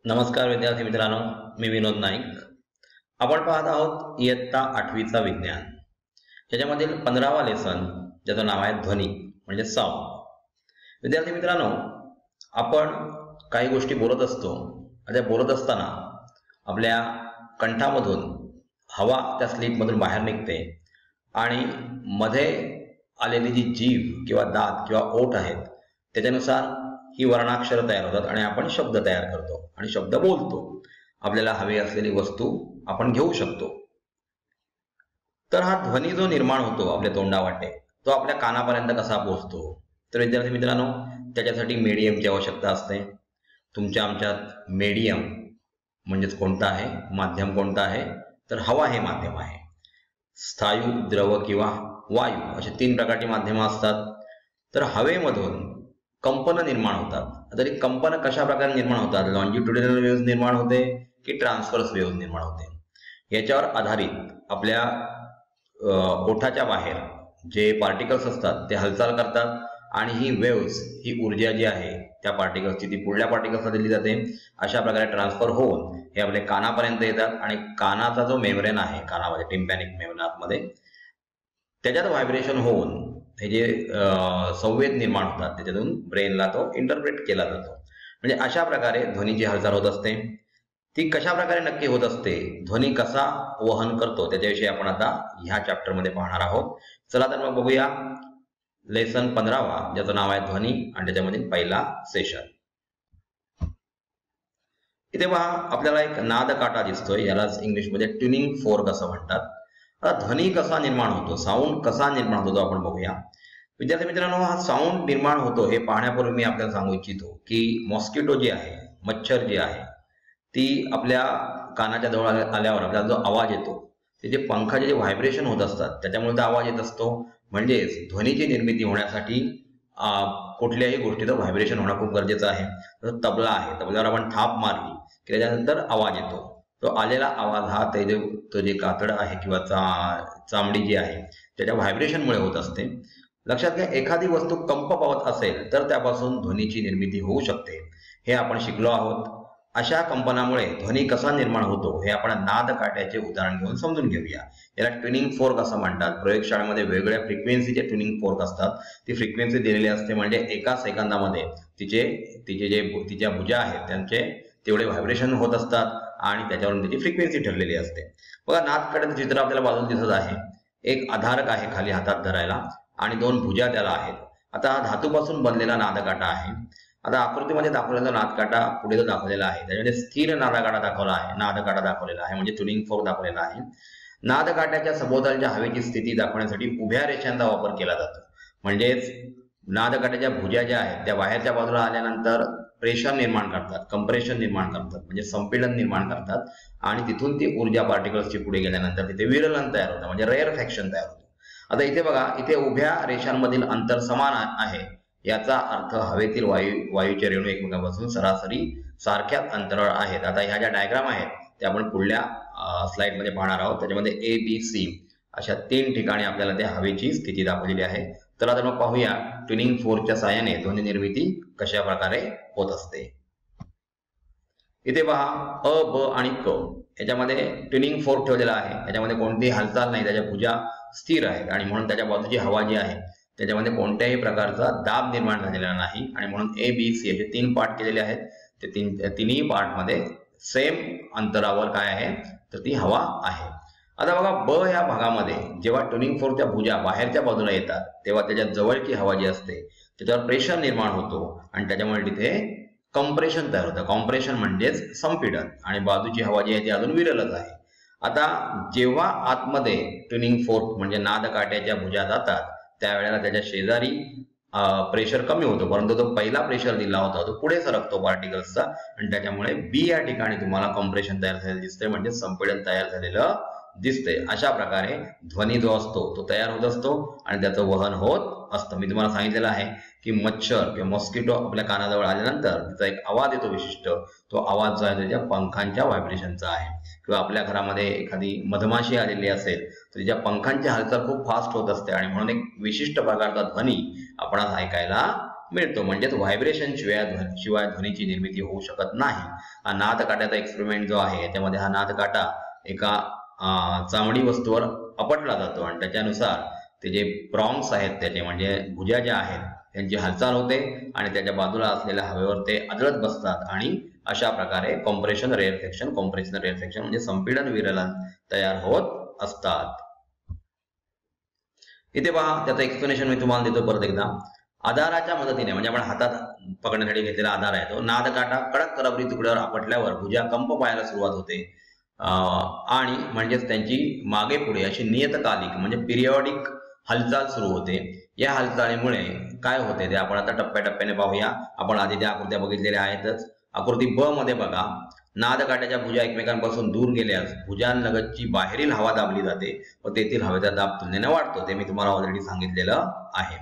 नमस्कार विद्यार्थी मित्रांनो, मी विनोद नाईक. आपण पाहत आहोत इयत्ता 8वीचा विज्ञान. त्याच्यामधील 15वा लेसन ज्याचं नाव आहे ध्वनी म्हणजे साऊंड. विद्यार्थी मित्रांनो, आपण काही गोष्टी बोलत असतो. त्या बोलत असताना आपल्या कंठामधून हवा त्या स्लिटमधून बाहेर निघते आणि मध्ये आलेली जी जीभ किंवा दात किंवा ओठ आहेत त्याच्यानुसार ही वर्णाक्षर तयार होतात आणि आपण शब्द तयार करतो आणि शब्द बोलतो. आपल्याला हवी असलेली वस्तू आपण घेऊ शकतो. तर हा ध्वनी जो निर्माण होतो आपल्या तोंडावाटे तो आपल्या कानापर्यंत कसा पोहोचतो? तर विद्यार्थी मित्रांनो, त्याच्यासाठी मीडियमची आवश्यकता असते. तुमच्या आमच्यात मीडियम म्हणजेच कोणता आहे, माध्यम कोणता आहे? तर हवा हे माध्यम आहे. स्थायू, द्रव किंवा वायू असे 3 प्रकारची माध्यमं असतात. तर हवेमधून कंपन निर्माण होतात. तरी कंपन कशा प्रकारे निर्माण होतात? लॉन्जिट्युडिनल वेव्ह निर्माण होते की ट्रान्सव्हर्स वेव्ह निर्माण होते? याच्यावर आधारित आपल्या ओठाच्या बाहेर जे पार्टिकल्स असतात ते हालचाल करतात आणि ही वेव्हज, ही ऊर्जा जी आहे त्या पार्टिकल्सची ती पुढल्या पार्टिकल्सला दिली जाते. अशा प्रकारे ट्रान्सफर होऊन हे आपल्या कानापर्यंत येतात आणि कानाचा जो मेम्ब्रेन आहे कानामध्ये, टिम्पॅनिक मेम्ब्रेन आतमध्ये, त्याच्यात व्हायब्रेशन होऊन हे जे संवेद निर्माण होतात त्याच्यातून ब्रेनला तो इंटरप्रेट केला जातो. म्हणजे अशा प्रकारे ध्वनीची हालचाल होत असते. ती कशा प्रकारे नक्की होत असते, ध्वनी कसा वहन करतो, त्याच्याविषयी आपण आता ह्या चॅप्टर मध्ये पाहणार आहोत. चला तर मग बघूया लेसन 15वा ज्याचं नाव आहे ध्वनी आणि त्याच्यामधील पहिला सेशन. इथे पहा आपल्याला एक नाद काटा दिसतोय. यालाच इंग्लिशमध्ये ट्युनिंग फोर्क असं म्हणतात. आता ध्वनी कसा निर्माण होतो, साऊंड कसा निर्माण होतो आपण बघूया. विद्यार्थी मित्रांनो, हा साऊंड निर्माण होतो हे पाहण्यापूर्वी मी आपल्याला सांगू इच्छितो की मॉस्किटो जी आहे, मच्छर जी आहे, ती आपल्या कानाच्या जवळ आल्यावर आपल्याला जो आवाज येतो ते जे पंखाचे जे व्हायब्रेशन होत असतात त्याच्यामुळे तो आवाज येत असतो. म्हणजेच ध्वनीची निर्मिती होण्यासाठी कुठल्याही गोष्टीचं व्हायब्रेशन होणं खूप गरजेचं आहे. जसं तबला आहे, तबल्यावर आपण थाप मारली की त्याच्यानंतर आवाज येतो. तो आलेला आवाज हा तो जे कातड आहे किंवा चामडी जी आहे त्याच्या व्हायब्रेशनमुळे होत असते. लक्षात घ्या, एखादी वस्तू कंप पावत असेल तर त्यापासून ध्वनीची निर्मिती होऊ शकते. हे आपण शिकलो आहोत. अशा कंपनामुळे ध्वनी कसा निर्माण होतो हे आपण नाद काट्याचे उदाहरण घेऊन समजून घेऊया. याला ट्युनिंग फोर्क असं म्हणतात. प्रयोगशाळेमध्ये वेगवेगळ्या फ्रिक्वेन्सीचे ट्युनिंग फोर्क असतात. ती फ्रिक्वेन्सी दिलेली असते म्हणजे एका सेकंदामध्ये तिच्या भुजा आहेत त्यांचे तेवढे व्हायब्रेशन होत असतात आणि त्याच्यावरून त्याची फ्रिक्वेन्सी ठरलेली असते. बघा, नाद काट्याचं चित्र आपल्याला बाजूला दिसत आहे. एक आधारक आहे खाली हातात धरायला आणि 2 भुजा त्याला आहेत. आता हा धातूपासून बनलेला नादकाटा आहे. आता आकृतीमध्ये दाखवलेला नादकाटा पुढे जो दाखवलेला आहे त्याच्यामध्ये स्थिर नादकाटा दाखवलेला आहे म्हणजे ट्युनिंग फोर्क दाखवलेला आहे. नादकाट्याच्या सभोवतालच्या हवेची स्थिती दाखवण्यासाठी उभ्या रेषांचा वापर केला जातो. म्हणजेच नादकाट्याच्या भुजा ज्या आहेत त्या बाहेरच्या बाजूला आल्यानंतर प्रेशर निर्माण करतात, कंप्रेशन निर्माण करतात म्हणजे संपीडन निर्माण करतात आणि तिथून ती ऊर्जा पार्टिकल्सची पुढे गेल्यानंतर तिथे विरलन तयार होतं म्हणजे रेअरफॅक्शन तयार होतं. आता इथे बघा, इथे उभ्या रेषांमधील अंतर समान आहे. याचा अर्थ हवेतील वायूचे रेणू एकमेकांपासून सरासरी सारख्याच अंतरावर आहेत. आता ह्या ज्या डायग्राम आहेत त्या आपण पुढल्या स्लाइडमध्ये पाहणार आहोत. त्याच्यामध्ये ABC अशा 3 ठिकाणी आपल्याला त्या हवेची स्थिती दाखवलेली आहे. चला तर मग पाहूया ट्युनिंग फोर्कच्या साहाय्याने ध्वनी निर्मिती कशा प्रकारे होत असते. इथे पहा अ, ब आणि क याच्यामध्ये ट्युनिंग फोर्क ठेवलेला आहे. याच्यामध्ये कोणतीही हालचाल नाही, त्याच्या भुजा स्थिर आहेत आणि म्हणून त्याच्या बाजूची हवा जी आहे त्याच्यामध्ये कोणत्याही प्रकारचा दाब निर्माण झालेला नाही आणि म्हणून ABC असे 3 पार्ट केलेले आहेत. ते तिन्ही पार्टमध्ये सेम अंतरावर काय आहे तर ती हवा आहे. आता बघा, ब ह्या भागामध्ये जेव्हा ट्युनिंग फोर्कच्या भुजा बाहेरच्या बाजूला येतात तेव्हा त्याच्या जवळची हवा जी असते त्याच्यावर प्रेशर निर्माण होतो आणि त्याच्यामुळे तिथे कंप्रेशन तयार होतं. कॉम्प्रेशन म्हणजेच संपीडन आणि बाजूची हवा जी आहे ती अजून विरलच आहे. आता जेव्हा आतमध्ये ट्युनिंग फोर्क म्हणजे नाद काट्याच्या भुजा जातात त्यावेळेला त्याच्या शेजारी प्रेशर कमी होतो, परंतु तो पहिला प्रेशर दिला होता तो पुढे सरकतो पार्टिकल्सचा आणि त्याच्यामुळे बी या ठिकाणी तुम्हाला कॉम्प्रेशन तयार झालेलं दिसतंय म्हणजे संपीडन तयार झालेलं दिसतंय. अशा प्रकारे ध्वनी जो असतो तो तयार होत असतो आणि त्याचं वहन होत असतं. मी तुम्हाला सांगितलेलं आहे की मच्छर किंवा मॉस्किटो आपल्या कानाजवळ आल्यानंतर त्याचा एक आवाज येतो विशिष्ट. तो आवाज जो आहे त्याच्या पंखांच्या व्हायब्रेशनचा आहे. किंवा आपल्या घरामध्ये एखादी मधमाशी आलेली असेल तर तिच्या पंखांची हालचाल खूप फास्ट होत असते आणि म्हणून एक विशिष्ट प्रकारचा ध्वनी आपणास ऐकायला मिळतो. म्हणजेच व्हायब्रेशन शिवाय ध्वनीची निर्मिती होऊ शकत नाही. हा नाद काट्याचा एक्सपेरिमेंट जो आहे त्यामध्ये हा नाद काटा एका चामडी वस्तूवर आपटला जातो आणि त्याच्यानुसार ते जे प्रॉन्ग्स आहेत त्याचे म्हणजे भुजा ज्या आहेत त्यांची हालचाल होते आणि त्याच्या बाजूला असलेल्या हवेवर ते आदळत बसतात आणि अशा प्रकारे कॉम्प्रेशन रेअरफॅक्शन म्हणजे संपीडन विरलन तयार होत असतात. इथे पहा त्याचं एक्सप्लेनेशन मी तुम्हाला देतो परत एकदा. आधाराच्या मदतीने म्हणजे आपण हातात पकडण्यासाठी घेतलेला आधार आहे तो नाद काटा कडक रबरी तुकड्यावर आपटल्यावर भुजा कंप पाहायला सुरुवात होते आणि म्हणजेच त्यांची मागे पुढे अशी नियतकालिक म्हणजे पिरियॉडिक हालचाल सुरू होते. या हालचालीमुळे काय होते ते आपण आता टप्प्याटप्प्याने पाहूया. आपण आधी त्या आकृत्या बघितलेल्या आहेतच. आकृती ब मध्ये बघा, नाद काट्याच्या भुजा एकमेकांपासून दूर गेल्यास भुजांलगतची बाहेरील हवा दाबली जाते व तेथील हवेचा दाब तुलनेने वाढतो. ते मी तुम्हाला ऑलरेडी सांगितलेलं आहे.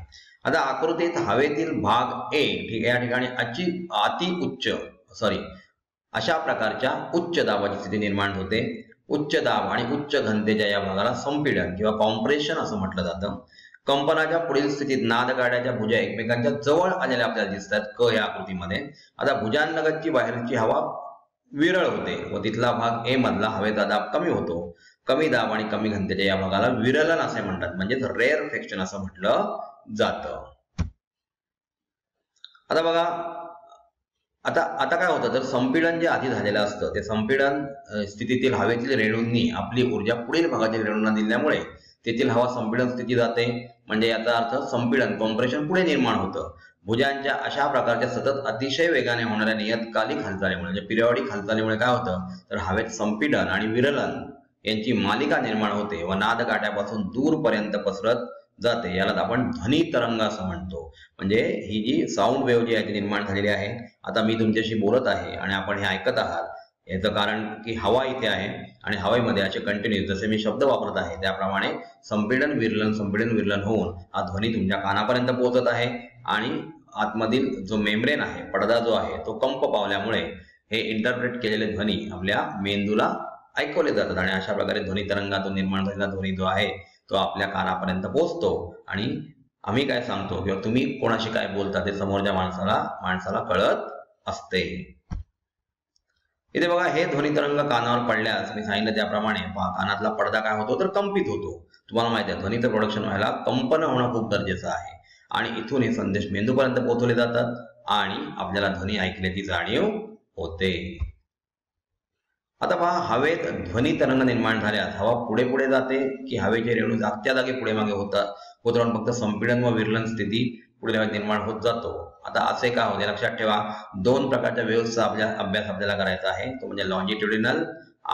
आता आकृतीत हवेतील भाग ए ठीक आहे या ठिकाणी अशा प्रकारच्या उच्च दाबाची स्थिती निर्माण होते. उच्च दाब आणि उच्च घनतेच्या या भागाला संपीडन किंवा कॉम्प्रेशन असं म्हटलं जातं. कंपनाच्या पुढील स्थितीत नाद काट्याच्या भुजा एकमेकांच्या जवळ आलेल्या आपल्याला दिसतात क या आकृतीमध्ये. आता भुजांलगतची बाहेरची हवा विरळ होते व तिथला भाग ए मधला हवेचा दाब कमी होतो. कमी दाब आणि कमी घनतेच्या या भागाला विरलन असे म्हणतात म्हणजेच रेअरफॅक्शन असं म्हटलं जातं. आता बघा आता काय होतं तर संपीडन जे आधी झालेलं असतं ते संपीडन स्थितीतील हवेतील रेणूंनी आपली ऊर्जा पुढील भागातील रेणूंना दिल्यामुळे तेथील हवा संपीडन स्थिती जाते. म्हणजे याचा अर्थ संपीडन कॉम्प्रेशन पुढे निर्माण होतं. भुजांच्या अशा प्रकारच्या सतत अतिशय वेगाने होणाऱ्या नियतकालिक हालचालीमुळे म्हणजे पिरियॉडिक हालचालीमुळे काय होतं तर हवेत संपीडन आणि विरलन यांची मालिका निर्माण होते व नाद काट्यापासून दूरपर्यंत पसरत जाते. याला आपण ध्वनी तरंग असं म्हणतो. म्हणजे ही जी साऊंड वेव्ह जी आहे ती निर्माण झालेली आहे. आता मी तुमच्याशी बोलत आहे आणि आपण हे ऐकत आहात याचं कारण की हवा इथे आहे आणि हवेमध्ये असे कंटिन्यू जसे मी शब्द वापरत आहे त्याप्रमाणे संपीडन विरलन होऊन हा ध्वनी तुमच्या कानापर्यंत पोहोचत आहे आणि आतमधील जो मेम्ब्रेन आहे पडदा जो आहे तो कंप पावल्यामुळे हे इंटरप्रेट केलेले ध्वनी आपल्या मेंदूला ऐकवले जातात आणि अशा प्रकारे ध्वनी तरंगातून निर्माण झालेला ध्वनी जो आहे तो आपल्या कानापर्यंत पोहोचतो आणि आम्ही काय सांगतो किंवा तुम्ही कोणाशी काय बोलता ते समोरच्या माणसाला कळत असते. इथे बघा हे ध्वनी तरंग कानावर पडल्यास मी सांगितलं त्याप्रमाणे कानातला पडदा काय होतो तर कंपित होतो. तुम्हाला माहिती आहे ध्वनीचं प्रोडक्शन व्हायला कंपन होणं खूप गरजेचं आहे आणि इथून हे संदेश मेंदूपर्यंत पोहोचवले जातात आणि आपल्याला ध्वनी ऐकण्याची जाणीव होते. आता पहा हवेत ध्वनी तरंग निर्माण झाल्यास हवा पुढे पुढे जाते की हवेचे रेणू जागत्या जागी पुढे मागे होत राहून फक्त संपीडन व विरलन स्थिती पुढे निर्माण होत जातो. आता असे का होते लक्षात ठेवा. दोन प्रकारच्या वेव्हचा अभ्यास आपल्याला करायचा आहे तो म्हणजे लॉन्जिट्युडिनल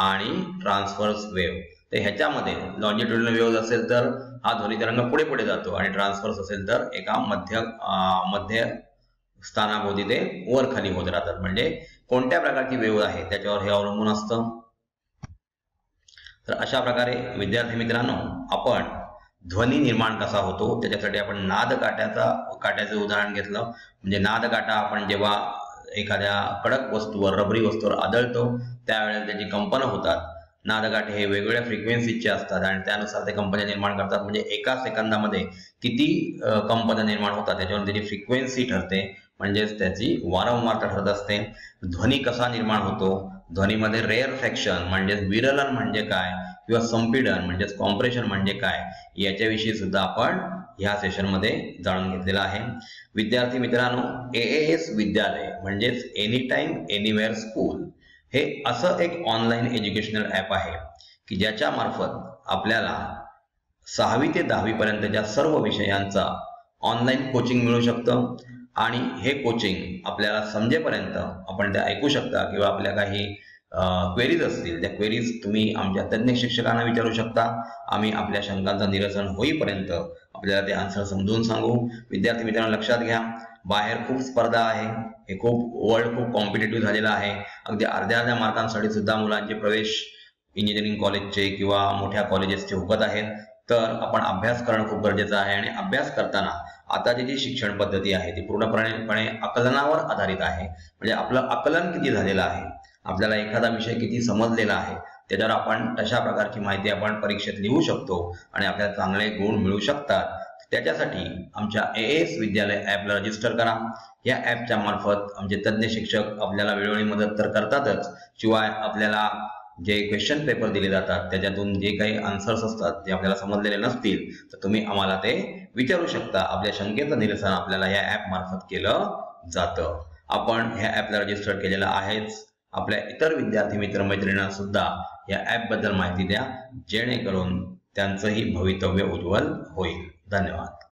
आणि ट्रान्सव्हर्स वेव्ह. तर ह्याच्यामध्ये लॉन्जिट्युडिनल वेव्ह असेल तर हा ध्वनी तरंग पुढे पुढे जातो आणि ट्रान्सव्हर्स असेल तर एका मध्य स्थानाभोवती ते वर खाली होत राहतात. म्हणजे कोणत्या प्रकारची वेव्ह आहे त्याच्यावर हे अवलंबून असतं. तर अशा प्रकारे विद्यार्थी मित्रांनो आपण ध्वनी निर्माण कसा होतो त्याच्यासाठी आपण नाद काट्याचं उदाहरण घेतलं. म्हणजे नाद काटा आपण जेव्हा एखाद्या कडक वस्तूवर रबरी वस्तूवर आदळतो त्यावेळेला त्याची कंपनं होतात. नादकाठे हे वेगवेगळ्या फ्रिक्वेन्सीचे असतात आणि त्यानुसार ते कंपन्या निर्माण करतात. म्हणजे एका सेकंदामध्ये किती कंपन्या निर्माण होतात त्याच्यावर त्याची फ्रिक्वेन्सी ठरते म्हणजेच त्याची वारंवारता ठरत असते. ध्वनी कसा निर्माण होतो ध्वनीमध्ये रेअरफॅक्शन म्हणजेच विरलन म्हणजे काय किंवा संपीडन म्हणजेच कॉम्प्रेशन म्हणजे काय याच्याविषयी सुद्धा आपण ह्या सेशनमध्ये जाणून घेतलेला आहे. विद्यार्थी मित्रांनो AAS विद्यालय म्हणजेच एनी टाइम एनीवेअर स्कूल हे असं एक ऑनलाईन एज्युकेशनल ॲप आहे की ज्याच्या मार्फत आपल्याला 6वी ते 10वी पर्यंतच्या सर्व विषयांचा ऑनलाईन कोचिंग मिळू शकतं आणि हे कोचिंग आपल्याला समजेपर्यंत आपण ते ऐकू शकता किंवा आपल्या काही क्वेरीज असतील त्या क्वेरीज तुम्ही आमच्या तज्ञ शिक्षकांना विचारू शकता. आम्ही आपल्या शंकांचं निरसन होईपर्यंत आपल्याला ते आन्सर समजून सांगू. विद्यार्थी मित्रांनो लक्षात घ्या बाहेर खूप स्पर्धा आहे. हे वर्ल्ड खूप कॉम्पिटेटिव्ह झालेलं आहे. अगदी अर्ध्या मार्कांसाठी सुद्धा मुलांचे प्रवेश इंजिनिअरिंग कॉलेजचे किंवा मोठ्या कॉलेजेसचे हुकत आहेत. तर आपण अभ्यास करणं खूप गरजेचं आहे आणि अभ्यास करताना आताची जी शिक्षण पद्धती आहे ती पूर्णपणे आकलनावर आधारित आहे. म्हणजे आपलं आकलन किती झालेलं आहे आपल्याला एखादा विषय किती समजलेला आहे त्याच्यावर आपण तशा प्रकारची माहिती आपण परीक्षेत लिहू शकतो आणि आपल्याला चांगले गुण मिळू शकतात. त्याच्यासाठी आमच्या AS विद्यालय ॲपला रजिस्टर करा. या ॲपच्या मार्फत आमचे तज्ज्ञ शिक्षक आपल्याला वेळोवेळी मदत तर करतातच, शिवाय आपल्याला जे क्वेश्चन पेपर दिले जातात त्याच्यातून जे काही आन्सर्स असतात ते आपल्याला समजलेले नसतील तर तुम्ही आम्हाला ते विचारू शकता. आपल्या शंकेचं निरसन आपल्याला या ॲप मार्फत केलं जातं. आपण ह्या ॲपला रजिस्टर केलेलं आहेच. आपल्या इतर विद्यार्थी मित्रमैत्रिणींना सुद्धा या ॲप बद्दल माहिती द्या, जेणेकरून त्यांचंही भवितव्य उज्ज्वल होईल. धन्यवाद.